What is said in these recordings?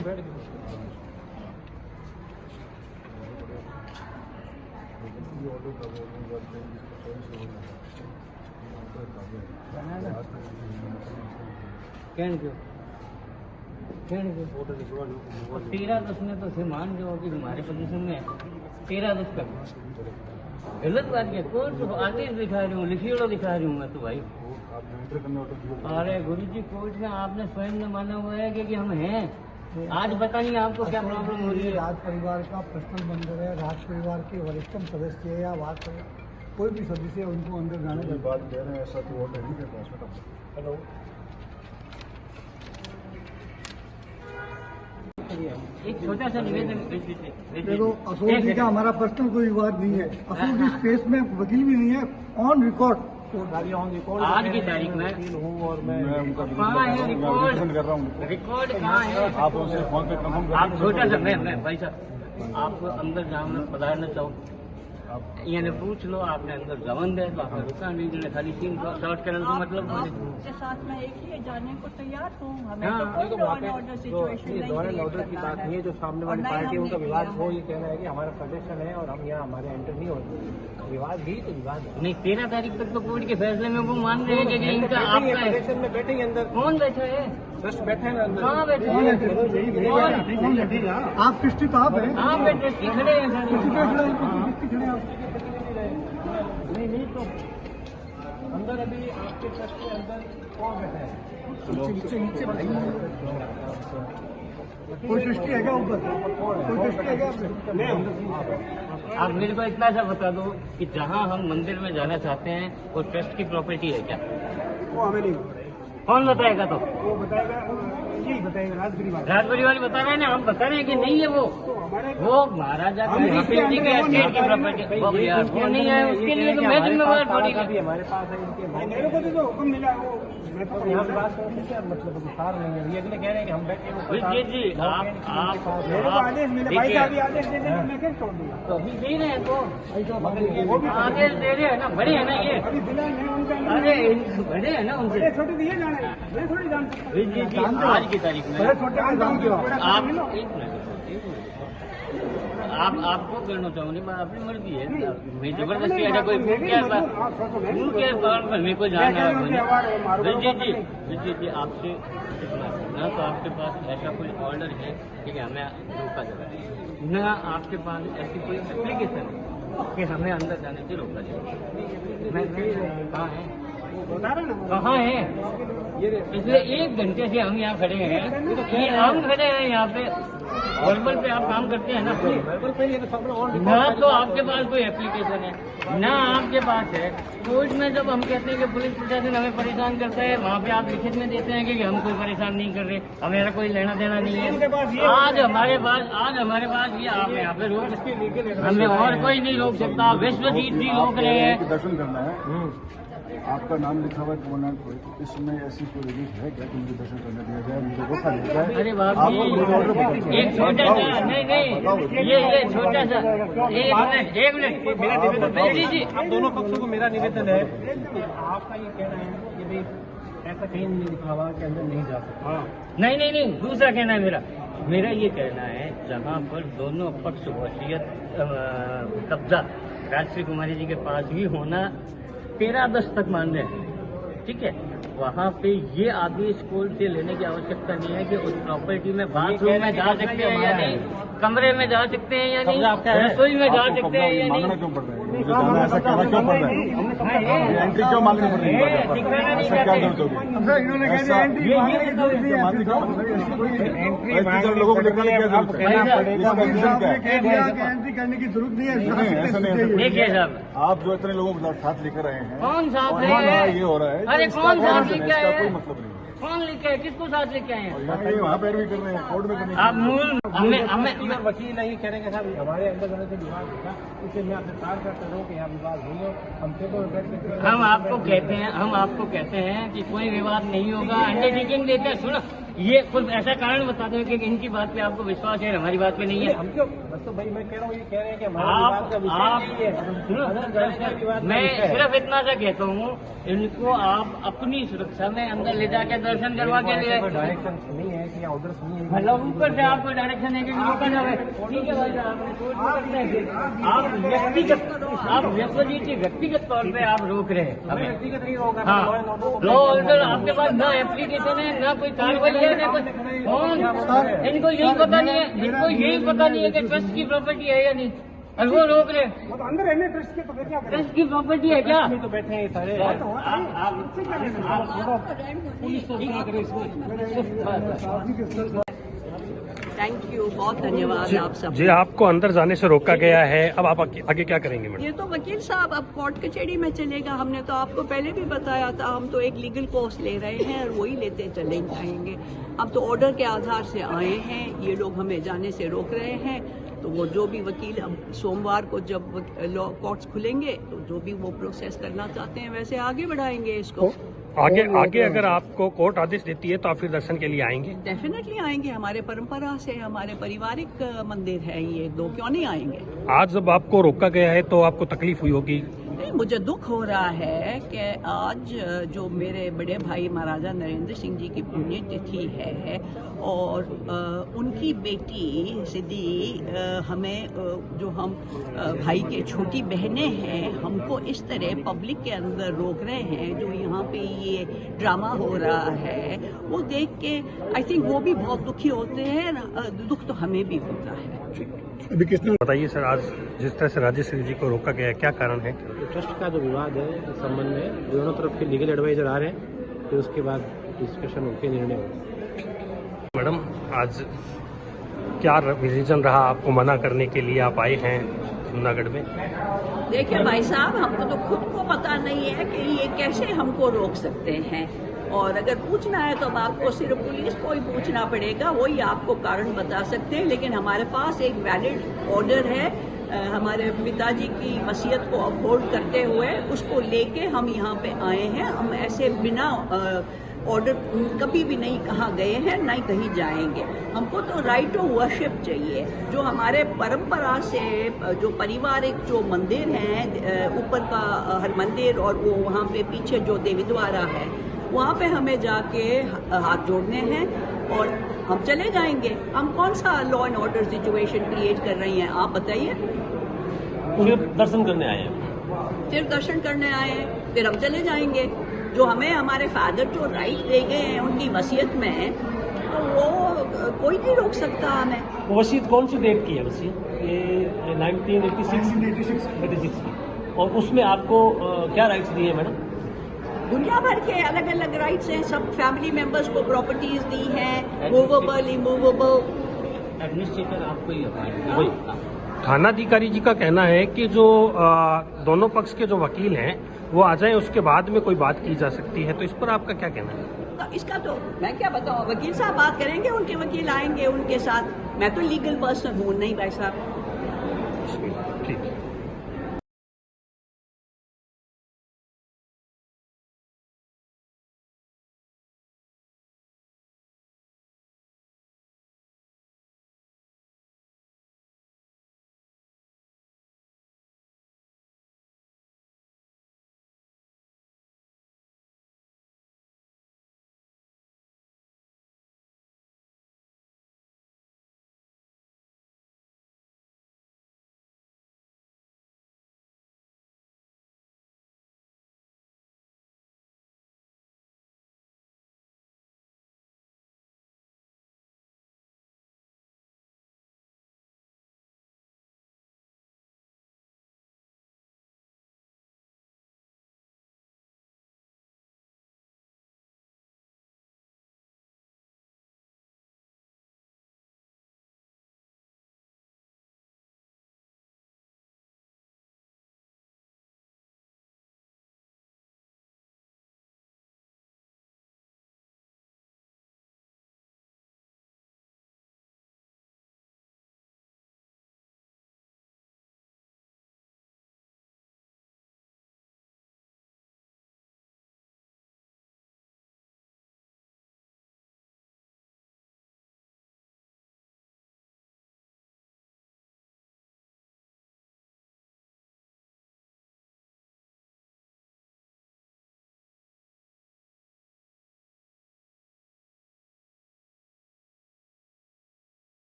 बैठ के और 13-10 में तो से मान जाओ कि हमारे पोजीशन में 13-10 का गलत बात है। कोर्ट आदेश दिखा रही हूँ, लिखियोड़ा दिखा रही हूँ मैं तो भाई। अरे गुरु जी कोर्ट में आपने स्वयं ने माना हुआ है कि हम हैं। आज बताइए आपको क्या प्रॉब्लम हो रही है। राज परिवार का पर्सनल मंदिर है, राज परिवार के वरिष्ठतम सदस्य है या बात कोई भी सदस्य है, उनको अंदर जाने की बात कह रहे हैं। ऐसा तो ऑर्डर नहीं है पास। हेलो, एक छोटा सा निवेदन। देखो अशोक जी का हमारा पर्सनल कोई विवाद नहीं है। अशोक जी स्पेस में वकील भी नहीं है। ऑन रिकॉर्ड आज की तारीख में और मैं उनका कहाँ है रिकॉर्ड? कर रहा हूँ। रिकॉर्ड कहाँ है? आप उनसे फोन पे कंफर्म कर। आप छोटा सा मैं भाई साहब आपको अंदर जाना पधारना चाहूँ, यानी पूछ लो आपने अंदर जवन दे तो आपने रुका नहीं, खाली सीन शॉर्ट करने का मतलब आपके साथ में एक ही जाने को तैयार हूँ। हमें हाँ, तो कोई लॉ ऑर्डर सिचुएशन ऑर्डर की बात नहीं है। जो सामने वाली पार्टी उनका विवाद वो ये कहना है कि हमारा सजेशन है और हम यहाँ हमारे एंटर नहीं होते। विवाद भी तो विवाद है नहीं। 13 तारीख तक तो कोर्ट के फैसले में वो मान रहे हैं कि इनका आपका है। सजेशन में बैठे अंदर कौन बैठा है? ट्रस्ट बैठे हैं अंदर। कहाँ बैठे हैं? आप ट्रस्टी तो आप हैं। आप बैठे खड़े हैं नहीं तो अंदर अभी आपके ट्रस्ट के अंदर कौन बैठा है? कोई ट्रस्टी है क्या ऊपर? कोई ट्रस्टी है क्या? आप मेरे को इतना सा बता दो कि जहाँ हम मंदिर में जाना चाहते हैं वो ट्रस्ट की प्रॉपर्टी है क्या? वो हमें नहीं बताएगा। कौन बताएगा? तो वो बताएगा, यही बताएगा राज परिवार। राज परिवार बता रहे हैं ना, हम बता रहे हैं कि नहीं है वो महाराजा की प्रॉपर्टी की स्टेट की प्रॉपर्टी। वो यार वो नहीं है, उसके लिए तो मैं जिम्मेवार थोड़ी। हमारे पास है इनके मेरे को तो हुक्म मिला वो मैं तो यहाँ बात करने से मतलब विस्तार नहीं है। ये अगले कह रहे हैं कि हम बैठे जी आप मेरे को आदेश मिले भाई साहब, आदेश दे देंगे, मैं कैसे छोड़ दूंगा? तो अभी दे रहे हैं तो वो भी आदेश दे रहे हैं ना, बड़े हैं ना ये। अभी बिना नहीं उनका अरे बड़े हैं ना उनसे। छोटे दिए जाने, मैं थोड़ी जान सकता जी आज की तारीख में बड़े छोटे का जान क्यों? आप एक मिनट आपको करना चाहूँगी, मैं अपनी मर्जी है। मैं जबरदस्ती ऐसा कोई उनके तौर पर मेरे को जानना है। जी आपसे ना तो आपके पास ऐसा कोई ऑर्डर है कि हमें रोका जाए, ना आपके पास ऐसी कोई एप्लीकेशन है कि हमें अंदर जाने से रोका जाए। मैं कहाँ है, कहाँ है? पिछले 1 घंटे से हम यहाँ खड़े हैं। ये हम खड़े हैं यहाँ पे वर्बल पे आप काम करते हैं ना, ना तो आपके पास कोई एप्लीकेशन है ना आपके पास है। कोर्ट में जब हम कहते हैं कि पुलिस प्रशासन हमें परेशान करता है, वहाँ पे आप लिखित में देते हैं कि हम कोई परेशान नहीं कर रहे, हमें कोई लेना देना नहीं है। आज हमारे पास ये आप यहाँ पे रोक, हमें और कोई नहीं रोक सकता। विश्वजीत जी रोक रहे हैं। दर्शन करना है। आपका नाम लिखा हुआ है इसमें ऐसी कोई रिलीफ है क्या कि मुझे दर्शन करने दिया जाए, मुझे रोका दिया जाए? अरे बाबू एक छोटा सा नहीं ये छोटा सा एक मिनट मेरा निवेदन जी आप दोनों पक्षों को मेरा निवेदन है। आपका ये कहना है कि भाई ऐसा कहीं नहीं लिखा हुआ कि अंदर नहीं जा सकता। नहीं दूसरा कहना है मेरा ये कहना है, जहाँ पर दोनों पक्ष वसीयत कब्जा राजश्री कुमारी जी के पास ही होना 13-10 तक मान रहे हैं, ठीक है। वहाँ पे ये आदेश कोर्ट से लेने की आवश्यकता नहीं है कि उस प्रॉपर्टी में बाथरूम में जा सकते हैं या नहीं, कमरे में जा सकते हैं या नहीं, रसोई में जा सकते हैं या नहीं। क्यों पड़ रहा है? मुझे जाना ऐसा कहना क्यों पड़ रहा है? एंट्री क्यों मांगनी पड़ रही है? ऐसा क्या जरूरत होगी? इन्होंने कहा एंट्री मांगने की जरूरत नहीं है। लोगों को निकालने की क्या जरूरत है? इसका रीजन क्या है? एंट्री करने की जरूरत नहीं नहीं, ऐसा नहीं है। देखिए साहब, आप जो इतने लोगों को साथ लेकर आए हैं, कौन साथ और ले आए? ये हो रहा है, अरे कौन साथ लेके इसका आए? कोई मतलब नहीं है। कौन लेके आए? किसको साथ लेके आए हैं? वहाँ पैरवी कर रहे हैं, कोर्ट में करने आप मूल हमें वकील नहीं कह रहे हैं साहब हमारे अंदर जाने से विवाद होगा, इसलिए मैं आपसे तार करता हूँ कि यहाँ विवाद नहीं हो। हम आपको कहते हैं कि कोई विवाद नहीं होगा, अंडरटेकिंग देते हैं। सुनो, ये कुछ ऐसा कारण बता दो कि इनकी बात पे आपको विश्वास है, हमारी बात पे नहीं है। हम क्यों तो भाई मैं कह रहा हूँ, ये कह रहे हैं कि हमारा विवाद का विषय नहीं है। सुनो, मैं सिर्फ इतना सा कहता हूँ, इनको आप अपनी सुरक्षा में अंदर ले जाके दर्शन करवा के लिए डायरेक्शन नहीं है हैं कि यहाँ ऑर्डर्स नहीं है। मतलब ऊपर से आपको डायरेक्शन है कि ऊपर जाए, ठीक है भाई साहब, आप व्यक्तिगत तौर पे आप रोक रहे हैं हमें व्यक्तिगत नहीं होगा। हाँ, लॉ ऑर्डर आपके पास ना एप्लीकेशन है, ना कोई कार्रवाई है, ना कोई कौन, इनको यही पता नहीं है, इनको यही पता नहीं है कि ट्रस्ट की प्रॉपर्टी है या नहीं, और वो रोक रहे। वो तो अंदर रहने ट्रस्ट के, तो फिर क्या करें? ट्रस्ट की प्रॉपर्टी है क्या? तो बैठे हैं सारे। पुलिस तो क्या करे इसमें। थैंक यू, बहुत धन्यवाद आप सब। जी, आपको अंदर जाने से रोका गया है, अब आप आगे क्या करेंगे मैडम? ये तो वकील साहब अब कोर्ट कचहरी में चलेगा। हमने तो आपको पहले भी बताया था, हम तो एक लीगल कोर्स ले रहे हैं और वही लेते चले जाएंगे। हम तो ऑर्डर के आधार से आए हैं, ये लोग हमें जाने से रोक रहे हैं, तो वो जो भी वकील, अब सोमवार को जब लॉ कोर्ट्स खुलेंगे तो जो भी वो प्रोसेस करना चाहते हैं वैसे आगे बढ़ाएंगे इसको। आगे अगर आपको कोर्ट आदेश देती है तो आप फिर दर्शन के लिए आएंगे? डेफिनेटली आएंगे, हमारे परंपरा से हमारे पारिवारिक मंदिर है ये, दो क्यों नहीं आएंगे। आज जब आपको रोका गया है तो आपको तकलीफ हुई होगी? नहीं, मुझे दुख हो रहा है कि आज जो मेरे बड़े भाई महाराजा नरेंद्र सिंह जी की पुण्यतिथि है और उनकी बेटी सिद्धि हमें जो हम भाई के छोटी बहनें हैं, हमको इस तरह पब्लिक के अंदर रोक रहे हैं। जो यहाँ पे ये ड्रामा हो रहा है वो देख के आई थिंक वो भी बहुत दुखी होते हैं, दुख तो हमें भी होता है। अभी किसने बताइए सर, आज जिस तरह से राजेश्वरी जी को रोका गया है, क्या कारण है? ट्रस्ट का जो विवाद है इस संबंध में दोनों तरफ के लीगल एडवाइजर आ रहे हैं, फिर उसके बाद डिस्कशन होकर निर्णय होगा। मैडम, आज क्या रीजन रहा आपको मना करने के लिए आप आए हैं जूनागढ़ में? देखिए भाई साहब, हमको तो खुद को पता नहीं है कि ये कैसे हमको रोक सकते हैं, और अगर पूछना है तो अब आपको सिर्फ पुलिस को ही पूछना पड़ेगा, वही आपको कारण बता सकते हैं। लेकिन हमारे पास एक वैलिड ऑर्डर है, हमारे पिताजी की वसीयत को अपहोल्ड करते हुए उसको लेके हम यहाँ पे आए हैं। हम ऐसे बिना ऑर्डर कभी भी नहीं कहाँ गए हैं, ना ही कहीं जाएंगे। हमको तो राइट ऑफ वर्शिप चाहिए, जो हमारे परंपरा से जो पारिवारिक जो मंदिर हैं, ऊपर का हर मंदिर और वो वहाँ पे पीछे जो देवी द्वारा है, वहाँ पे हमें जाके हाथ जोड़ने हैं और हम चले जाएंगे। हम कौन सा law and order situation create कर रही हैं, आप बताइए। फिर दर्शन करने आए हैं। फिर दर्शन करने आए हैं, फिर हम चले जाएंगे। जो हमें हमारे फादर जो राइट दे गए हैं उनकी वसीयत में, तो वो कोई नहीं रोक सकता हमें। वसीयत कौन सी डेट की है? वसीयत ये 1986 की। और उसमें आपको क्या राइट्स दिए हैं मैडम? दुनिया भर के अलग अलग राइट्स हैं, सब फैमिली मेंबर्स को प्रॉपर्टीज दी हैं, मूवेबल, इमूवेबल। एडमिनिस्ट्रेटर आपको ही है। थानाधिकारी जी का कहना है कि जो दोनों पक्ष के जो वकील हैं वो आ जाएं, उसके बाद में कोई बात की जा सकती है, तो इस पर आपका क्या कहना है? तो इसका तो मैं क्या बताऊं, वकील साहब बात करेंगे, उनके वकील आएंगे उनके साथ। मैं तो लीगल पर्सन हूं नहीं भाई साहब। ठीक है।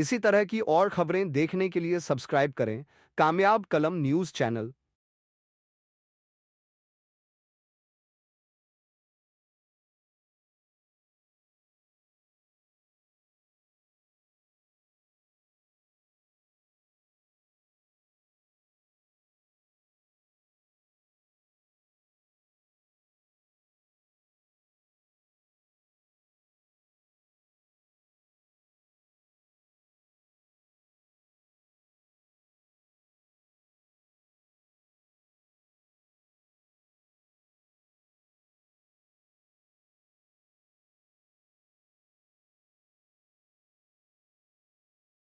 इसी तरह की और खबरें देखने के लिए सब्सक्राइब करें कामयाब कलम न्यूज़ चैनल।